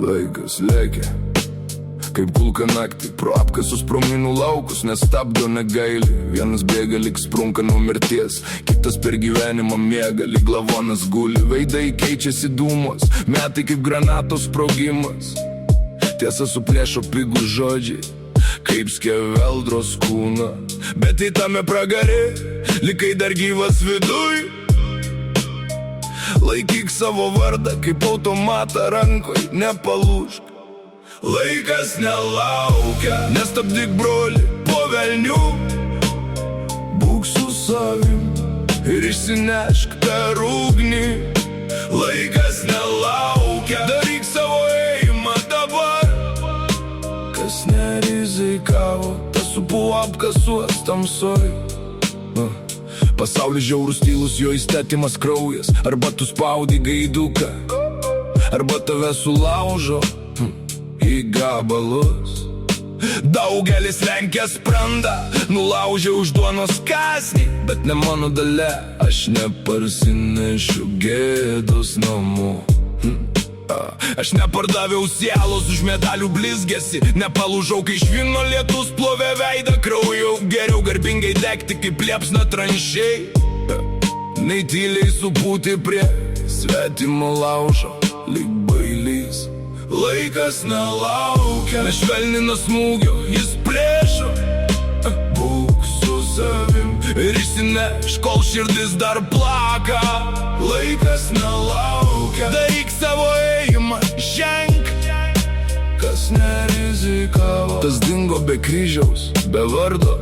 Laikas lėkia kaip kulka naktį pro apkasus, pro minų laukus, nestabdo negaili. Vienas bėga lyg sprunka nuo mirties, kitas per gyvenimą miega lyg lavonas guli. Veidai keičiasi dūmos, metai kaip granatos sprogimas. Tiesa suplėšo pigų žodžiai, kaip skeveldros kūną, bet tai tame pragarė, likai dar gyvas viduj. Laikyk savo vardą kaip automatą rankoj, nepalūžk. Laikas nelaukia, nestabdyk broli po velnių. Būk su savim ir išsinešk per ugnį. Laikas nelaukia, daryk savo ėjimą dabar. Kas nerizikavo, tas supuvo apkasuos tamsoj. Pasaulis žiaurus tylus, jo įstatymas kraujas. Arba tu spaudi gaiduką, arba tave sulaužo į gabalus. Daugelis lenkia sprandą, nulaužia už duonos kąsnį, bet ne mano dalia, aš neparsinešiu gėdos namo. Aš nepardaviau sielos už medalių blizgėsi, nepalūžau, kai švino lietus plovė veidą krauju. Geriau garbingai degti kaip liepsna tranšiai, nei tyliai supūti prie svetimo laužo lyg bailys. Laikas nelaukia, nešvelnina smūgio, jis plėšo. Būk su savim ir išsineš, kol širdis dar plaka. Laikas nelaukia, daryk savo ėjimą, ženk. Kas nerizikavo, tas dingo be kryžiaus, be vardo.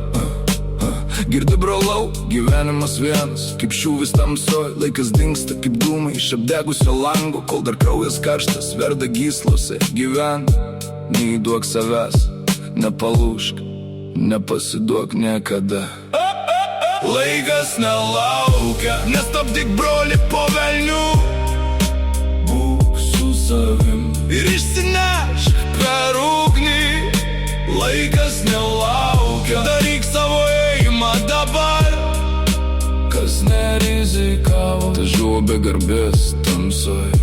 Girdi brolau, gyvenimas vienas, kaip šūvis tamsoj. Laikas dingsta kaip dūmai iš apdegusio lango, kol dar kraujas karštas verda gyslose. Gyven, neįduok savęs, nepalūžk, nepasiduok niekada. Laikas nelaukia, nestabdyk broli po velnių. Būk su savim ir išsinešk per ugnį. Laikas nelaukia, daryk savo ėjimą dabar. Kas nerizikavo, tas žuvo be garbės tamsoj.